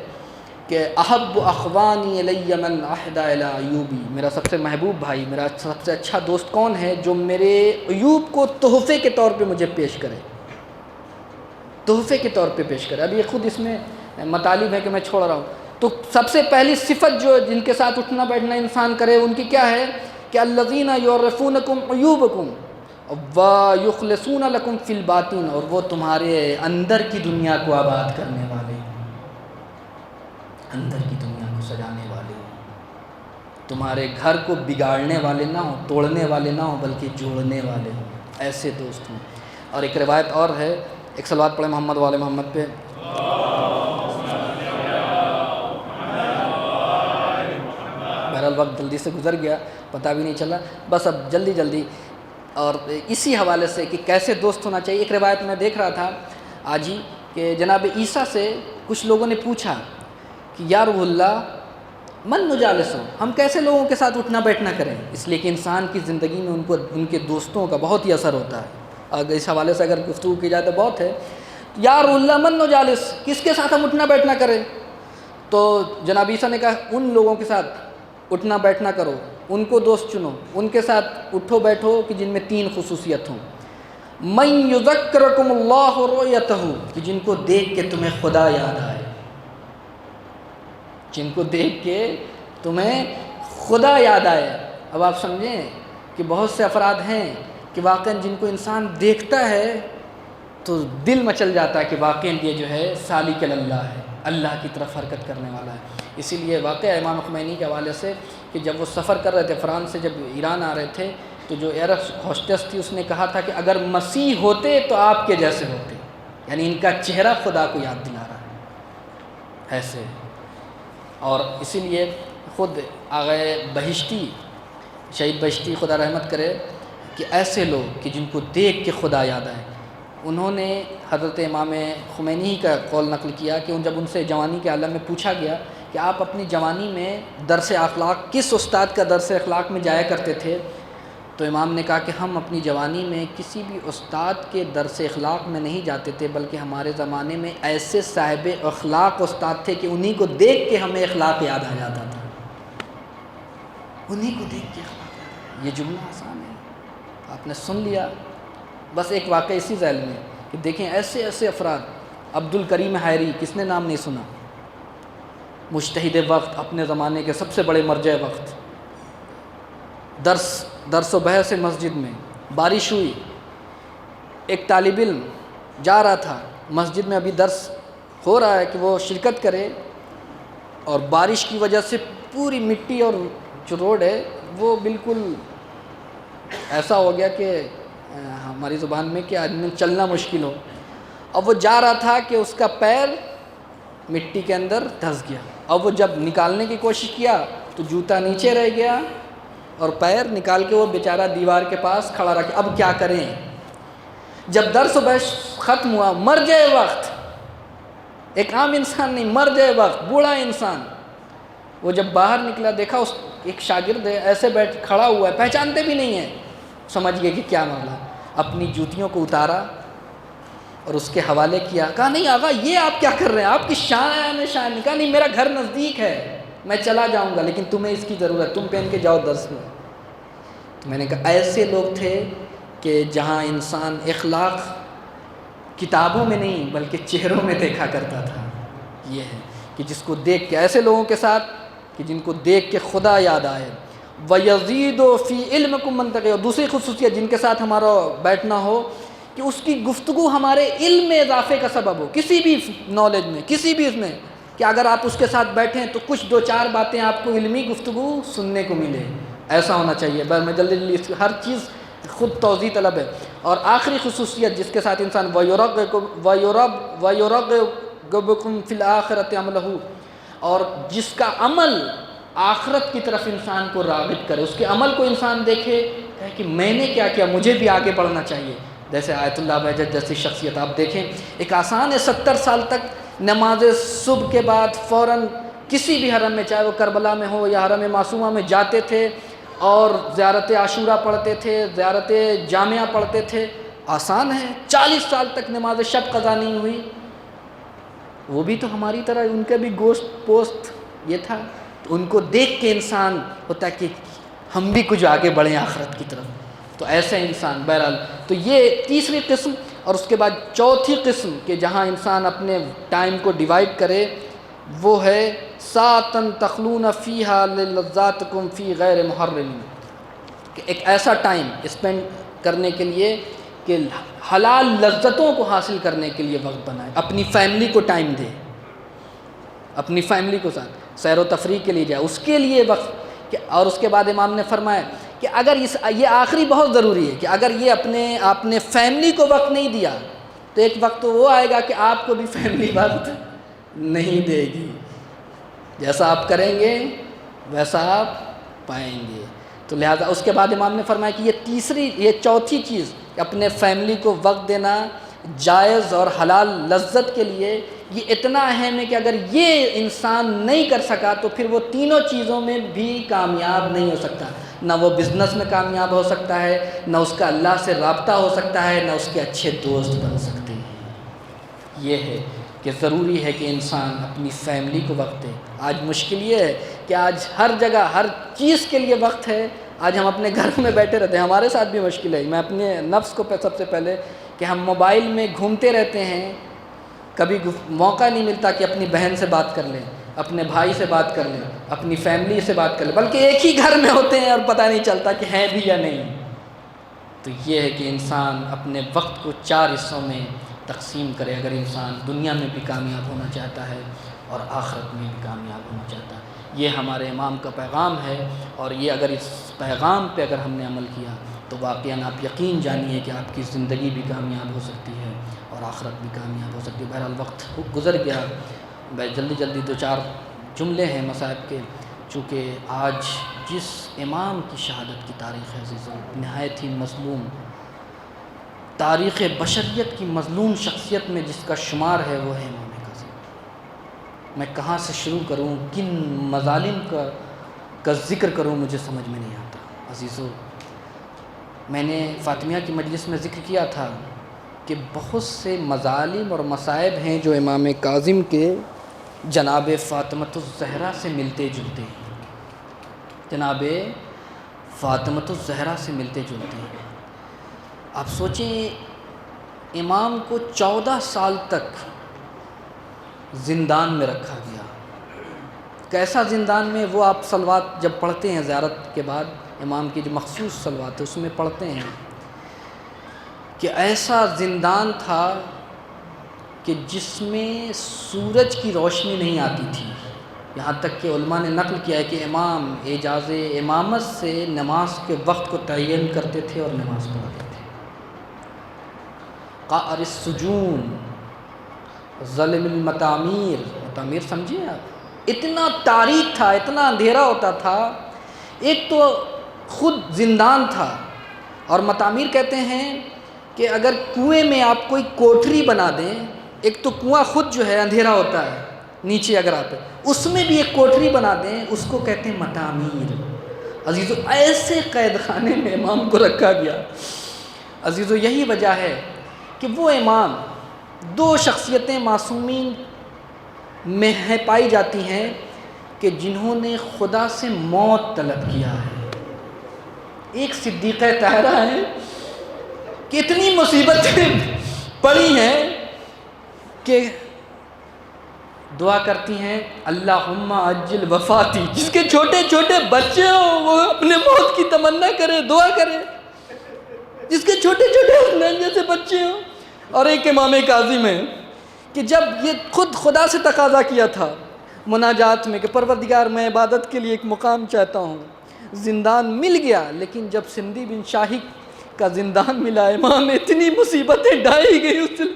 کہ احب اخوانی الی من احدی الی عیوبی، میرا سب سے محبوب بھائی، میرا سب سے اچھا دوست کون ہے؟ جو میرے عیوب کو تحفے کے طور پہ مجھے پیش کرے، تحفے کے طور پہ پیش کرے. اب یہ خود اس میں مطالب ہے کہ میں چھوڑ رہا ہوں. تو سب سے پہلی صفت جو جن کے ساتھ اٹھنا بیٹھنا انسان کرے ان کی کیا ہے کہ الذین یعرفونکم عیوبکم ویخلصون لکم فی الباطن، اور وہ تمہارے اندر کی دنیا کو آباد کرنے والے، اندر کی دنیا کو سجانے والے، تمہارے گھر کو بگاڑنے والے نہ ہوں، توڑنے والے نہ ہوں، بلکہ جوڑنے والے ہوں. ایسے دوست ہوں. اور ایک روایت اور ہے، ایک صلوات پڑھیں محمد والے محمد پہ. بہرحال وقت جلدی سے گزر گیا، پتہ بھی نہیں چلا. بس اب جلدی اور اسی حوالے سے کہ کیسے دوست ہونا چاہیے. ایک روایت میں دیکھ رہا تھا آج ہی کہ جناب عیسیٰ سے کچھ لوگوں نے پوچھا کہ یا روح اللہ من نجالسو، ہم کیسے لوگوں کے ساتھ اٹھنا بیٹھنا کریں؟ اس لیے کہ انسان کی زندگی میں ان کے دوستوں کا بہت ہی اثر ہوتا ہے. اگر اس حوالے سے اگر گفتگو کی جائے تو بہت ہے. یا روح اللہ من نجالس، کس کے ساتھ ہم اٹھنا بیٹھنا کریں؟ تو جناب عیسیٰ نے کہا ان لوگوں کے ساتھ اٹھنا بیٹھنا کرو، ان کو دوست چنو، ان کے ساتھ اٹھو بیٹھو کہ جن میں 3 خصوصیت ہوں. من یذکرکم اللہ رؤیتہ، کہ جن کو دیکھ کے تمہیں خدا یاد آئے، جن کو دیکھ کے تمہیں خدا یاد آئے. اب آپ سمجھیں کہ بہت سے افراد ہیں کہ واقعاً جن کو انسان دیکھتا ہے تو دل مچل جاتا ہے کہ واقعاً یہ جو ہے سالک اللہ ہے، اللہ کی طرف حرکت کرنے والا ہے. اسی لیے واقعہ امام خمینی کے حوالے سے کہ جب وہ سفر کر رہے تھے فرانس سے، جب ایران آ رہے تھے، تو جو ایئر ہوسٹس تھی اس نے کہا تھا کہ اگر مسیح ہوتے تو آپ کے جیسے ہوتے. یعنی ان کا چہرہ خدا کو یاد دلا رہا ہے ایسے. اور اسی لیے خود آغا بہشتی، شہید بہشتی خدا رحمت کرے، کہ ایسے لوگ کہ جن کو دیکھ کے خدا یاد آئے. انہوں نے حضرت امام خمینی کا قول نقل کیا کہ جب ان سے جوانی کے عالم میں پوچھا گیا کہ آپ اپنی جوانی میں درس اخلاق کس استاد کا درس اخلاق میں جایا کرتے تھے، تو امام نے کہا کہ ہم اپنی جوانی میں کسی بھی استاد کے درس اخلاق میں نہیں جاتے تھے، بلکہ ہمارے زمانے میں ایسے صاحب اخلاق استاد تھے کہ انہی کو دیکھ کے ہمیں اخلاق یاد آ جاتا تھا، انہی کو دیکھ کے اخلاق یاد آ. یہ جملہ آسان ہے، آپ نے سن لیا. بس ایک واقعہ اسی ذیل میں کہ دیکھیں ایسے افراد. عبد الکریم حائری، کس نے نام نہیں سنا؟ مجتہد وقت، اپنے زمانے کے سب سے بڑے مرجع وقت. درس و بحث مسجد میں بارش ہوئی، ایک طالب علم جا رہا تھا مسجد میں، ابھی درس ہو رہا ہے کہ وہ شرکت کرے، اور بارش کی وجہ سے پوری مٹی اور جو روڈ ہے وہ بالکل ایسا ہو گیا کہ ہماری زبان میں کہ آدمی چلنا مشکل ہو. اب وہ جا رہا تھا کہ اس کا پیر مٹی کے اندر دھس گیا. اب وہ جب نکالنے کی کوشش کیا تو جوتا نیچے رہ گیا اور پیر نکال کے وہ بیچارہ دیوار کے پاس کھڑا رکھے، اب کیا کریں؟ جب درس و بحث ختم ہوا، مر جائے وقت، ایک عام انسان نہیں، مر جائے وقت، بوڑھا انسان، وہ جب باہر نکلا دیکھا اس ایک شاگرد ہے ایسے بیٹھ کھڑا ہوا ہے، پہچانتے بھی نہیں ہیں، سمجھ گئے کہ کیا معاملہ، اپنی جوتیوں کو اتارا اور اس کے حوالے کیا، کہا نہیں آقا یہ آپ کیا کر رہے ہیں، آپ کی شان ہے شان، کہا نہیں میرا گھر نزدیک ہے، میں چلا جاؤں گا لیکن تمہیں اس کی ضرورت، تم پہن کے جاؤ درس میں۔ تو میں نے کہا ایسے لوگ تھے کہ جہاں انسان اخلاق کتابوں میں نہیں بلکہ چہروں میں دیکھا کرتا تھا، یہ ہے کہ جس کو دیکھ کے، ایسے لوگوں کے ساتھ کہ جن کو دیکھ کے خدا یاد آئے۔ وَيَزِيدُ فِي عِلْمِكُمْ مَنْطَقِ، اور دوسری خصوصیت جن کے ساتھ ہمارا بیٹھنا ہو کہ اس کی گفتگو ہمارے علم میں اضافے کا سبب ہو، کسی بھی نالج میں، کسی بھی اس میں، کہ اگر آپ اس کے ساتھ بیٹھیں تو کچھ دو چار باتیں آپ کو علمی گفتگو سننے کو ملے، ایسا ہونا چاہیے۔ بس میں جلدی جلدی ہر چیز خود توضیح طلب ہے۔ اور آخری خصوصیت جس کے ساتھ انسان وَيُرَغِّبُكُمْ فِي الْآخِرَةِ عَمَلَهُ، اور جس کا عمل آخرت کی طرف انسان کو راغب کرے، اس کے عمل کو انسان دیکھے کہ میں نے کیا کیا، مجھے بھی آگے بڑھنا چاہیے۔ جیسے آیت اللہ بہجت جیسی شخصیت آپ دیکھیں، ایک آسان ہے 70 سال تک نماز صبح کے بعد فوراً کسی بھی حرم میں، چاہے وہ کربلا میں ہو یا حرم معصومہ میں، جاتے تھے اور زیارت عاشورہ پڑھتے تھے، زیارت جامعہ پڑھتے تھے، آسان ہے۔ 40 سال تک نماز شب قضا نہیں ہوئی، وہ بھی تو ہماری طرح، ان کا بھی گوشت پوست یہ تھا، تو ان کو دیکھ کے انسان ہوتا ہے کہ ہم بھی کچھ آگے بڑھیں آخرت کی طرف، تو ایسے انسان بہرحال۔ تو یہ تیسری قسم، اور اس کے بعد چوتھی قسم کہ جہاں انسان اپنے ٹائم کو ڈیوائڈ کرے، وہ ہے ساعتاً تخلون فیہا للذاتکم فی غیر محرم، کہ ایک ایسا ٹائم اسپینڈ کرنے کے لیے کہ حلال لذتوں کو حاصل کرنے کے لیے وقت بنائے، اپنی فیملی کو ٹائم دے، اپنی فیملی کو ساتھ سیر و تفریح کے لیے جائے، اس کے لیے وقت۔ اور اس کے بعد امام نے فرمایا کہ اگر یہ آخری بہت ضروری ہے کہ اگر یہ آپ نے فیملی کو وقت نہیں دیا تو ایک وقت تو وہ آئے گا کہ آپ کو بھی فیملی وقت نہیں دے گی، جیسا آپ کریں گے ویسا آپ پائیں گے۔ تو لہٰذا اس کے بعد امام نے فرمایا کہ یہ چوتھی چیز اپنے فیملی کو وقت دینا جائز اور حلال لذت کے لیے، یہ اتنا اہم ہے کہ اگر یہ انسان نہیں کر سکا تو پھر وہ تینوں چیزوں میں بھی کامیاب نہیں ہو سکتا، نہ وہ بزنس میں کامیاب ہو سکتا ہے، نہ اس کا اللہ سے رابطہ ہو سکتا ہے، نہ اس کے اچھے دوست بن سکتے ہیں۔ یہ ہے کہ ضروری ہے کہ انسان اپنی فیملی کو وقت دے۔ آج مشکل یہ ہے کہ آج ہر جگہ ہر چیز کے لیے وقت ہے، آج ہم اپنے گھر میں بیٹھے رہتے ہیں، ہمارے ساتھ بھی مشکل ہے۔ میں اپنے نفس کو سب سے پہلے کہ ہم موبائل میں گھومتے رہتے ہیں، کبھی موقع نہیں ملتا کہ اپنی بہن سے بات کر لیں، اپنے بھائی سے بات کر لیں، اپنی فیملی سے بات کر لیں، بلکہ ایک ہی گھر میں ہوتے ہیں اور پتہ نہیں چلتا کہ ہیں بھی یا نہیں۔ تو یہ ہے کہ انسان اپنے وقت کو 4 حصوں میں تقسیم کرے، اگر انسان دنیا میں بھی کامیاب ہونا چاہتا ہے اور آخرت میں بھی کامیاب ہونا چاہتا ہے۔ یہ ہمارے امام کا پیغام ہے، اور یہ اگر اس پیغام پہ اگر ہم نے عمل کیا تو واقعاً آپ یقین جانیے کہ آپ کی زندگی بھی کامیاب ہو سکتی ہے اور آخرت بھی کامیاب ہو سکتی ہے۔ بہرحال وقت گزر گیا، جلدی 2-4 جملے ہیں مصائب کے، چونکہ آج جس امام کی شہادت کی تاریخ ہے عزیزوں، نہایت ہی مظلوم، تاریخ بشریت کی مظلوم شخصیت میں جس کا شمار ہے وہ ہے امام کاظم۔ میں کہاں سے شروع کروں، کن مظالم کا ذکر کروں، مجھے سمجھ میں نہیں آتا عزیزو۔ میں نے فاطمیہ کی مجلس میں ذکر کیا تھا کہ بہت سے مظالم اور مصائب ہیں جو امام کاظم کے جناب فاطمۃ الزہرا سے ملتے جلتے ہیں، جناب فاطمۃ الزہرا سے ملتے جلتے ہیں۔ آپ سوچیں، امام کو 14 سال تک زندان میں رکھا گیا۔ کیسا زندان میں؟ وہ آپ صلوات جب پڑھتے ہیں زیارت کے بعد، امام کی جو مخصوص صلوات ہے اس میں پڑھتے ہیں کہ ایسا زندان تھا کہ جس میں سورج کی روشنی نہیں آتی تھی، یہاں تک کہ علماء نے نقل کیا ہے کہ امام اعجاز امامت سے نماز کے وقت کو تعین کرتے تھے اور نماز پڑھتے تھے۔ قعر السجون، ظلم المتامیر، متامیر سمجھیں آپ، اتنا تاریک تھا، اتنا اندھیرا ہوتا تھا۔ ایک تو خود زندان تھا، اور متامیر کہتے ہیں کہ اگر کنویں میں آپ کوئی کوٹھری بنا دیں، ایک تو کنواں خود جو ہے اندھیرا ہوتا ہے نیچے، اگر آپ اس میں بھی ایک کوٹھری بنا دیں، اس کو کہتے ہیں متامیر۔ عزیزو ایسے قید خانے میں امام کو رکھا گیا۔ عزیزو یہی وجہ ہے کہ وہ امام، دو شخصیتیں معصومین میں پائی جاتی ہیں کہ جنہوں نے خدا سے موت طلب کیا ہے۔ ایک صدیقہ طاہرہ ہے کہ اتنی مصیبتیں پڑی ہیں کہ دعا کرتی ہیں اللہم عجل وفاتی، جس کے چھوٹے چھوٹے بچے ہوں وہ اپنے موت کی تمنا کرے، دعا کرے، جس کے چھوٹے چھوٹے جیسے بچے ہوں۔ اور ایک امام کاظم ہے کہ جب یہ خود خدا سے تقاضا کیا تھا مناجات میں کہ پروردگار میں عبادت کے لیے ایک مقام چاہتا ہوں، زندان مل گیا، لیکن جب سندھی بن شاہی کا زندان ملا، امام اتنی مصیبتیں ڈھائی گئی اس دن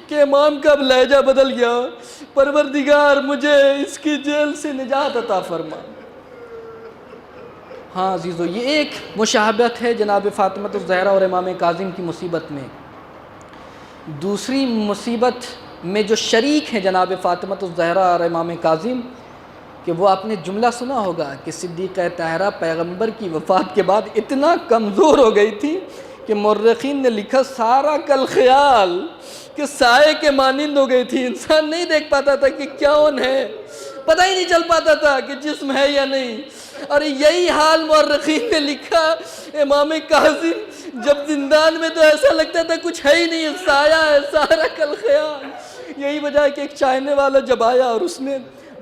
کہ امام کا اب لہجہ بدل گیا، پروردگار مجھے اس کی جیل سے نجات عطا فرما۔ ہاں عزیزو، یہ ایک مشابہت ہے جناب فاطمۃ الزہرا اور امام کاظم کی مصیبت میں۔ دوسری مصیبت میں جو شریک ہیں جناب فاطمۃ الزہرا اور امام کاظم، کہ وہ آپ نے جملہ سنا ہوگا کہ صدیقہ طاہرہ پیغمبر کی وفات کے بعد اتنا کمزور ہو گئی تھی کہ مورخین نے لکھا سارا کل خیال، کہ سائے کے مانند ہو گئی تھی، انسان نہیں دیکھ پاتا تھا کہ کون ہے، پتہ ہی نہیں چل پاتا تھا کہ جسم ہے یا نہیں۔ اور یہی حال مورخین نے لکھا امام کاظم جب زندان میں، تو ایسا لگتا تھا کچھ ہے ہی نہیں، سایہ ہے، سارا کل خیال۔ یہی وجہ ہے کہ ایک چاہنے والا جب آیا اور اس نے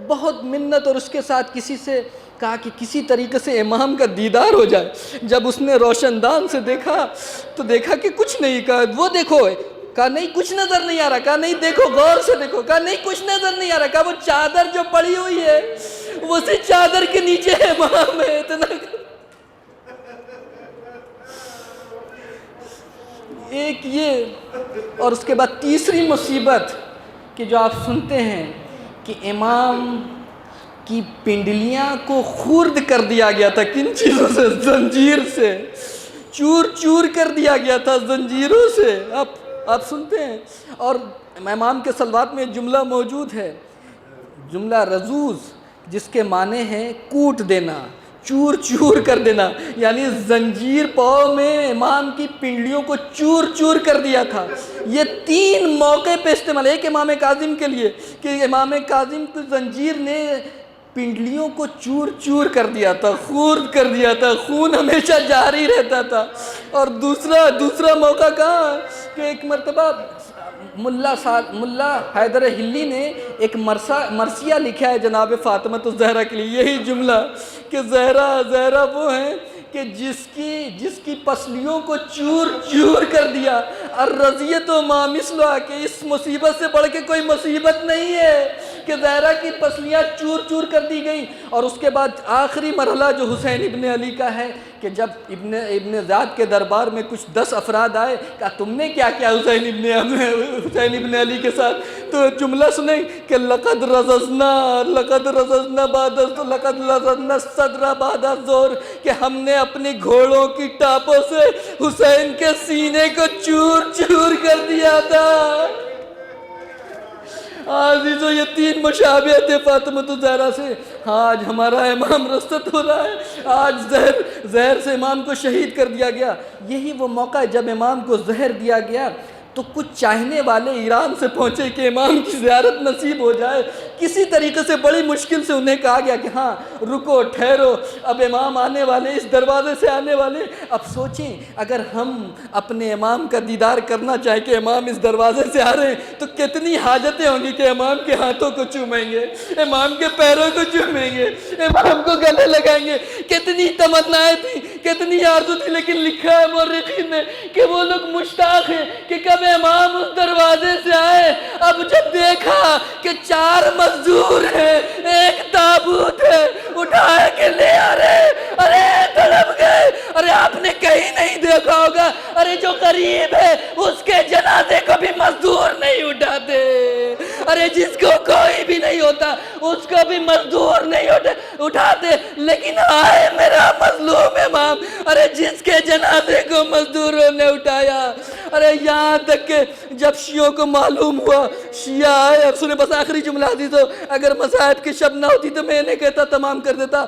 بہت منت اور اس کے ساتھ کسی سے کہا کہ کسی طریقے سے امام کا دیدار ہو جائے، جب اس نے روشن دان سے دیکھا تو دیکھا کہ کچھ نہیں، کہا وہ دیکھو، کہا نہیں کچھ نظر نہیں آ رہا، کہا نہیں دیکھو غور سے دیکھو، کہا نہیں کچھ نظر نہیں آ رہا، کہا وہ چادر جو پڑی ہوئی ہے وہ اسی چادر کے نیچے امام ہے، اتنا ایک یہ۔ اور اس کے بعد تیسری مصیبت کہ جو آپ سنتے ہیں کہ امام کی پنڈلیاں کو خورد کر دیا گیا تھا، کن چیزوں سے؟ زنجیر سے، چور چور کر دیا گیا تھا زنجیروں سے، آپ سنتے ہیں۔ اور امام کے صلوات میں جملہ موجود ہے، جملہ رزوز، جس کے معنی ہے کوٹ دینا، چور چور کر دینا، یعنی زنجیر پاؤں میں امام کی پنڈلیوں کو چور چور کر دیا تھا۔ یہ تین موقع پہ استعمال، ایک امام کاظم کے لیے کہ امام کاظم کی زنجیر نے پنڈلیوں کو چور چور کر دیا تھا، خورد کر دیا تھا، خون ہمیشہ جاری رہتا تھا۔ اور دوسرا موقع کہاں کہ ایک مرتبہ ملا حیدر حلی نے ایک مرثیہ لکھا ہے جناب فاطمۃ الزہرا کے لیے، یہی جملہ کہ زہرا وہ ہیں کہ جس کی پسلیوں کو چور چور کر دیا، الرضیۃ ما مثلھا، کہ اس مصیبت سے بڑھ کے کوئی مصیبت نہیں ہے کہ زہرا کی پسلیاں چور چور کر دی گئیں۔ اور اس کے بعد آخری مرحلہ جو حسین ابن علی کا ہے کہ جب ابن زیاد کے دربار میں کچھ 10 افراد آئے، کہا تم نے کیا کیا حسین ابن علی کے ساتھ؟ تو جملہ سنیں کہ لقد رززنا الصدر بعد الظہر، کہ ہم نے اپنی گھوڑوں کی ٹاپوں سے حسین کے سینے کو چور چور کر دیا تھا۔ عزیزو، یہ تین مشابہت ہے فاطمۃ الزہرا سے۔ آج ہمارا امام رخصت ہو رہا ہے، آج زہر سے امام کو شہید کر دیا گیا۔ یہی وہ موقع ہے جب امام کو زہر دیا گیا تو کچھ چاہنے والے ایران سے پہنچے کہ امام کی زیارت نصیب ہو جائے، کسی طریقے سے بڑی مشکل سے انہیں کہا گیا کہ ہاں رکو، ٹھہرو، اب امام آنے والے، اس دروازے سے آنے والے۔ اب سوچیں اگر ہم اپنے امام کا دیدار کرنا چاہیں کہ امام اس دروازے سے آ رہے ہیں تو کتنی حاجتیں ہوں گی کہ امام کے ہاتھوں کو چومیں گے، امام کے پیروں کو چومیں گے، امام کو گلے لگائیں گے، کتنی تمنائیں تھیں، کتنی آرزو تھی۔ لیکن لکھا ہے مورخین نے کہ وہ لوگ مشتاق ہیں کہ کب امام اس دروازے سے آئے۔ اب جب دیکھا کہ 4 مزدور ہیں، ایک تابوت ہے، اٹھا کے لے آ رہے، ارے تڑپ گئے۔ ارے آپ نے کہیں نہیں دیکھا ہوگا، ارے جو قریب ہے اس کے جنازے کو بھی مزدور نہیں اٹھاتے، ارے جس کو کوئی بھی نہیں ہوتا اس کو بھی مزدور نہیں اٹھاتے، لیکن آئے میرا مظلوم امام، ارے جس کے جنازے کو مزدوروں نے اٹھایا، ارے یہاں تک کہ جب شیعوں کو معلوم ہوا، شیعہ آئے، اب سنیں بس آخری جملہ حدیث ہو، اگر مذاہب کی شب نہ ہوتی تو میں نہیں کہتا، تمام کر دیتا۔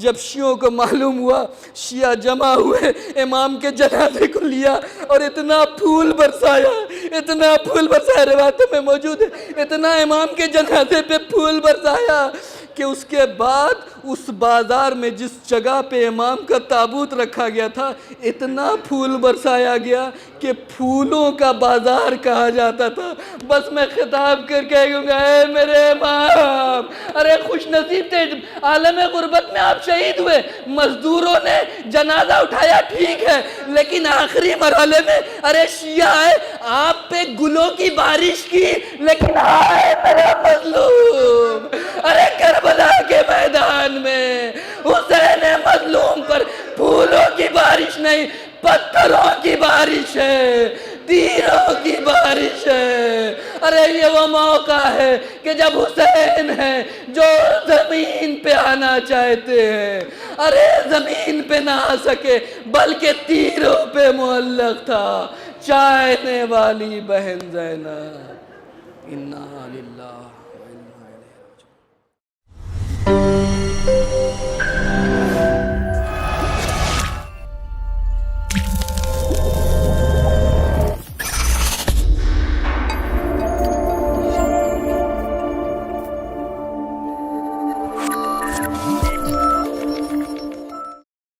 جب شیعوں کو معلوم ہوا، شیعہ جمع ہوئے، امام کے جنازے کو لیا اور اتنا پھول برسایا، اتنا پھول برسایا، روایتوں میں موجود ہے، اتنا امام کے جنازے پہ پھول برسایا کہ اس کے بعد اس بازار میں جس جگہ پہ امام کا تابوت رکھا گیا تھا، اتنا پھول برسایا گیا کہ پھولوں کا بازار کہا جاتا تھا۔ بس میں خطاب کر کے کہوں گا، اے میرے امام، ارے خوش نصیب تھے، عالم غربت میں آپ شہید ہوئے، مزدوروں نے جنازہ اٹھایا ٹھیک ہے، لیکن آخری مرحلے میں ارے شیعہ آئے، آپ پہ گلوں کی بارش کی، لیکن آئے میرا مظلوم، ارے کربلا کے میدان میں حسین مظلوم پر پھولوں کی بارش نہیں، پتھروں کی بارش ہے، تیروں کی بارش ہے۔ ارے یہ وہ موقع ہے کہ جب حسین ہے جو زمین پہ آنا چاہتے ہیں، ارے زمین پہ نہ آ سکے بلکہ تیروں پہ معلق تھا، چاہنے والی بہن زینب۔ انا للہ